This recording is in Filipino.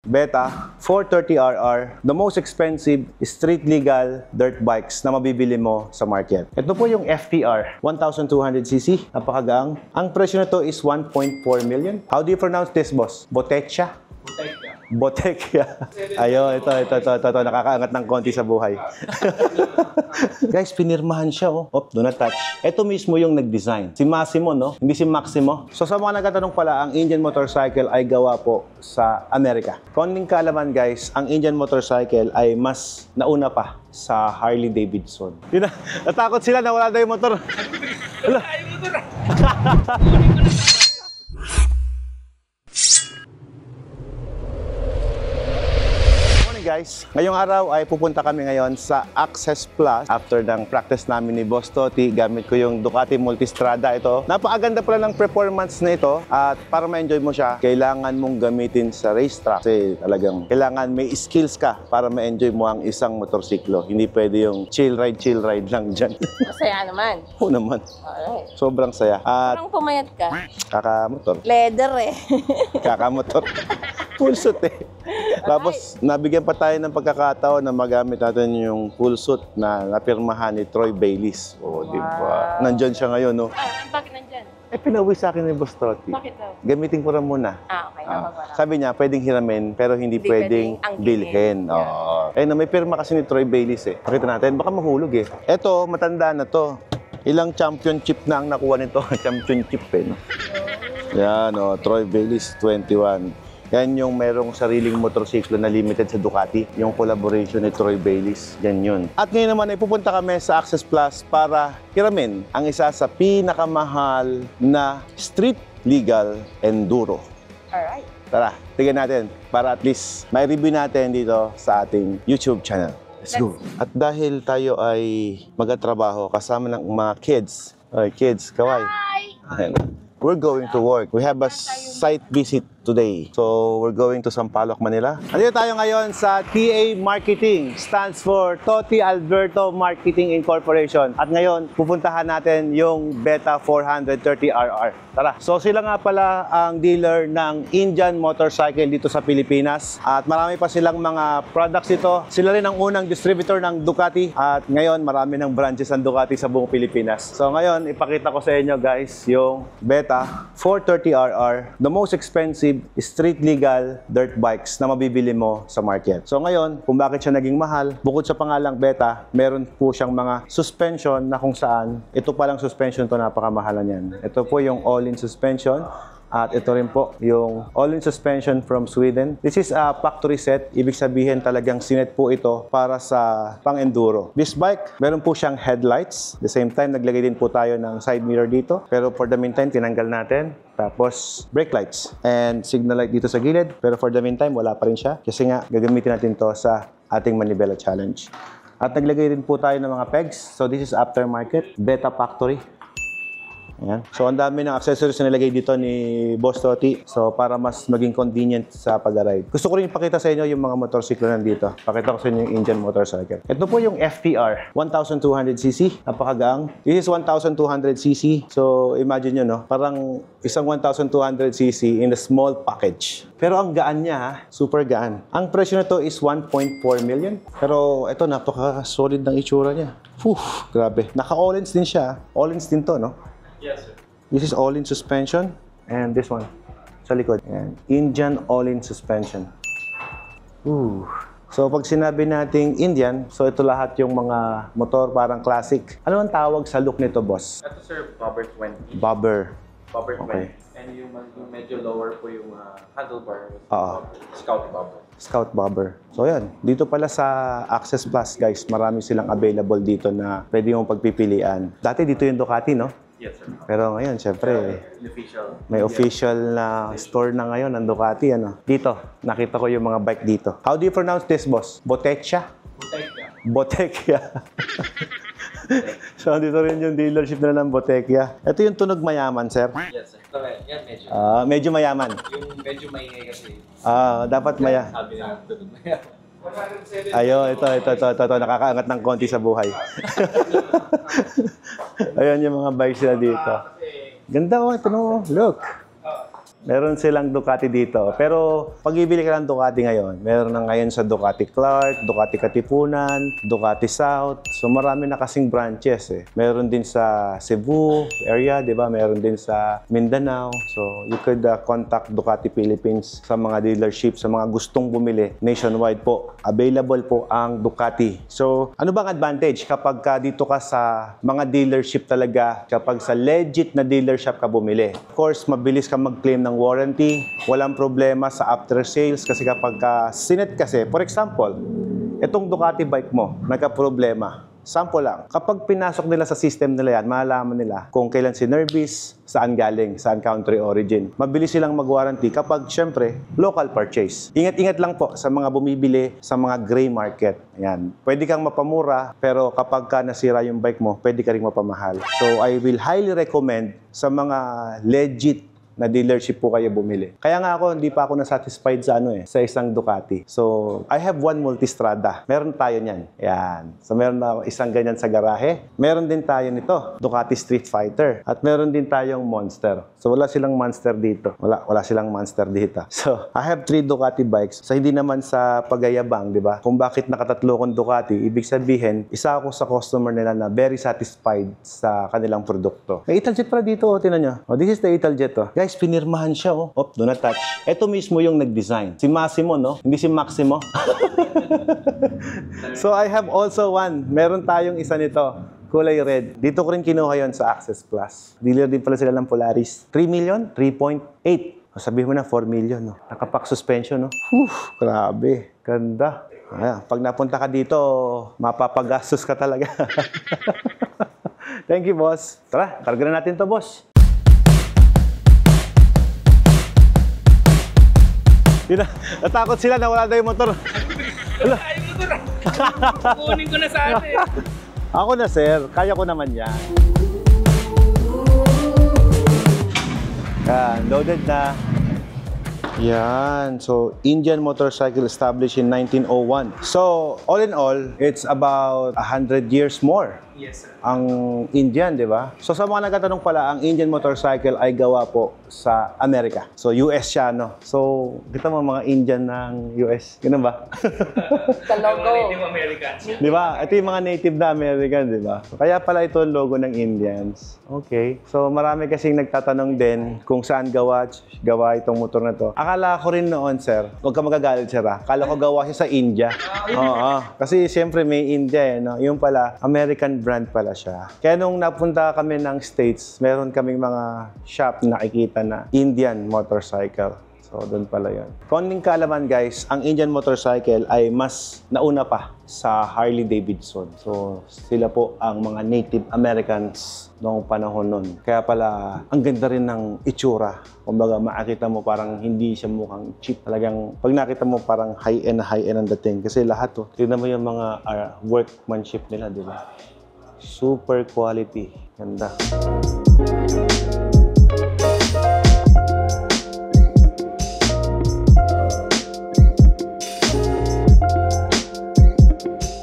Beta 430RR, the most expensive street legal dirt bikes na mabibili mo sa market. Ito po yung FTR 1200cc, napakagang. Ang presyo nito is 1.4 million. How do you pronounce this, boss? Botecha? Botekia. Ayun, ito, nakakaangat ng konti sa buhay. Guys, pinirmahan siya, oh. Do not touch. Ito mismo yung nag-design. Si Massimo, no? Hindi si Maximo. So, sa mga nagtatanong pala, ang Indian motorcycle ay gawa po sa Amerika. Konting kaalaman, guys, ang Indian motorcycle ay mas nauna pa sa Harley Davidson. Yun na, natakot sila na wala daw yung motor. Hala. Guys, ngayong araw ay pupunta kami ngayon sa Access Plus after ng practice namin ni Boss Toti. Gamit ko yung Ducati Multistrada ito. Napakaganda pala ng performance na ito at para ma-enjoy mo siya, kailangan mong gamitin sa racetrack kasi talagang kailangan may skills ka para ma-enjoy mo ang isang motorsiklo. Hindi pwede yung chill ride lang dyan. Masaya naman. Oo naman. Alright. Sobrang saya. At Parang pumayat ka. kakamotor. Leather eh. Kakamotor. Full suit eh. Tapos, nabigyan pa tayo ng pagkakataon na magamit natin yung full suit na napirmahan ni Troy Bayliss. O, di ba? Nandyan siya ngayon, no? Bakit nandyan? Pinauwi sa akin ni Boss Toti. Bakit daw? Gamitin ko rin muna. Okay. Sabi niya, pwedeng hiramin, pero hindi pwedeng bilhin. May pirma kasi ni Troy Bayliss eh. Pakita natin, baka mahulog eh. Eto, matanda na to. Ilang championship na ang nakuha nito. Championship eh, no? Yan, Troy Bayliss 21. Yan yung merong sariling motorsiklo na limited sa Ducati, yung collaboration ni Troy Bayliss. Yan yun. At ngayon naman ay pupunta kami sa Access Plus para hiramin ang isa sa pinakamahal na street legal enduro. Alright. Tara, tignan natin para at least may review natin dito sa ating YouTube channel. Let's go. At dahil tayo ay magtatrabaho kasama ng mga kids. Ay, kids, kaway. Hi! We're going to work. We have a site visit today. So, we're going to Sampaloc, Manila. Andito tayo ngayon sa TA Marketing. Stands for Toti Alberto Marketing Incorporation. At ngayon, pupuntahan natin yung Beta 430RR. Tara. So, sila nga pala ang dealer ng Indian motorcycle dito sa Pilipinas. At marami pa silang mga products dito. Sila rin ang unang distributor ng Ducati. At ngayon, marami ng branches ng Ducati sa buong Pilipinas. So, ngayon, ipakita ko sa inyo guys yung Beta 430RR, the most expensive street legal dirt bikes na mabibili mo sa market. So ngayon, kung bakit siya naging mahal, bukod sa pangalang Beta, meron po siyang mga suspension na kung saan, ito palang suspension to napakamahalan yan. Ito po yung all-in suspension. At ito rin po, yung all-in suspension from Sweden. This is a factory set. Ibig sabihin talagang sinet po ito para sa pang-enduro. This bike, meron po siyang headlights. The same time, naglagay din po tayo ng side mirror dito. Pero for the meantime, tinanggal natin. Tapos, brake lights. And signal light dito sa gilid. Pero for the meantime, wala pa rin siya. Kasi nga, gagamitin natin to sa ating Manibela Challenge. At naglagay din po tayo ng mga pegs. So this is aftermarket, Beta Factory. Ayan. So, ang dami ng accessories na nilagay dito ni Boss Toti. So, para mas maging convenient sa pag-ride. Gusto ko rin ipakita sa inyo yung mga motorsiklo nandito. Pakita ko sa inyo yung Indian motorcycle. Ito po yung FTR 1200cc. Napakagang. This is 1200cc. So, imagine nyo, no? Parang isang 1200cc in a small package. Pero ang gaan niya, ha? Super gaan. Ang presyo na to is 1.4 million. Pero ito, napaka-solid ng itsura niya. Grabe. Naka-all-ins din siya. All-ins din to, no? Yes, sir. This is all-in suspension and this one sa likod. Ayan. Indian all-in suspension. So pag sinabi nating Indian, so ito lahat yung mga motor parang classic. Ano ang tawag sa look nito, boss? Ito, sir, Bobber 20. Bobber. Bobber 20. Okay. And yung medyo lower po yung handlebar. Oo. Scout Bobber. Scout Bobber. So yan, dito pala sa Access Plus, guys, marami silang available dito na pwede mong pagpipilian. Dati dito yung Ducati, no? Yes, sir. Pero ngayon, syempre, Official. may official na store na ngayon ng Ducati, ano? Dito, nakita ko yung mga bike dito. How do you pronounce this, boss? Botecha? Botekia. So, dito rin yung dealership na ng Botekia. Ito yung tunog mayaman, sir. Yes, sir. Ito, yan, medyo. Medyo mayaman. Yung medyo maingay kasi. Dapat maya. Sabi na, tunog mayaman. Ayun, ito, nakakaangat ng konti sa buhay. Ayun yung mga bikes nila dito. Ganda, oh, ito no, look. Meron silang Ducati dito. Pero pag ibili ka ng Ducati ngayon, meron na ngayon sa Ducati Clark, Ducati Katipunan, Ducati South. So marami na kasing branches eh. Meron din sa Cebu area, di ba? Meron din sa Mindanao. So you could contact Ducati Philippines sa mga dealership, sa mga gustong bumili. Nationwide po, available po ang Ducati. So ano bang advantage kapag dito ka sa mga dealership talaga, kapag sa legit na dealership ka bumili? Of course, mabilis ka mag-claim ng warranty, walang problema sa after sales kasi kapag sinet kasi, for example, itong Ducati bike mo, nagka-problema. Sample lang, kapag pinasok nila sa system nila yan, malalaman nila kung kailan sinervice, saan galing, saan country origin. Mabilis silang mag-warranty kapag, syempre, local purchase. Ingat-ingat lang po sa mga bumibili sa mga gray market. Ayan. Pwede kang mapamura, pero kapag nasira yung bike mo, pwede ka rin mapamahal. So, I will highly recommend sa mga legit na dealership po kayo bumili. Kaya nga ako, hindi pa ako na-satisfied sa sa isang Ducati. So, I have one Multistrada. Meron tayo niyan. Yan. So, meron na ako isang ganyan sa garahe. Meron din tayo nito, Ducati Street Fighter. At meron din tayong Monster. So, wala silang Monster dito. Wala silang Monster dito. So, I have 3 Ducati bikes. So, hindi naman sa pagayabang, di ba? Kung bakit nakatatlo kong Ducati, ibig sabihin, isa ako sa customer nila na very satisfied sa kanilang produkto. May Italjet pala dito, tinan nyo. This is the Italjet, Guys, pinirmahan siya, do not touch. Ito mismo yung nag-design. Si Massimo, Hindi si Maximo. So, I have also one. Meron tayong isa nito. Kulay red. Dito ko rin kinuha yon sa Access Plus. Dealer din pala sila ng Polaris. 3 million? 3.8. Sabihin mo na, 4 million, Nakapack suspension, Grabe. Ganda. Ayan, pag napunta ka dito, mapapagastos ka talaga. Thank you, boss. Tara, karga na natin to, boss. Natakot sila na wala daw yung motor. Kukunin ko na sa atin. Ako na, sir. Kaya ko naman yan. Yan, loaded na. Yan. So, Indian motorcycle established in 1901. So, all in all, it's about 100 years more. Yes, sir. Ang Indian, di ba? So sa mga nagtatanong pala, ang Indian motorcycle ay gawa po sa Amerika. So US siya, So, kita mo mga Indian ng US. Ganun ba? Sa logo. Native Americans. Di ba? Ito yung mga native na American, di ba? Kaya pala ito ang logo ng Indians. Okay. So marami kasing nagtatanong din kung saan gawa itong motor na to. Akala ko rin noon, sir, huwag ka magagalit, sir, Akala ko gawa siya sa India. Oo. Kasi siyempre may India, Yung pala, American brand pala siya. Kaya nung napunta kami ng States, meron kaming mga shop na nakikita na Indian motorcycle. So, doon pala yun. Konting kaalaman, guys, ang Indian motorcycle ay mas nauna pa sa Harley Davidson. So, sila po ang mga Native Americans noong panahon nun. Kaya pala, ang ganda rin ng itsura. Kumbaga, makikita mo parang hindi siya mukhang cheap. Talagang, pag nakita mo parang high-end ang dating. Kasi lahat, tignan mo yung mga workmanship nila, di ba? Super quality. Ganda.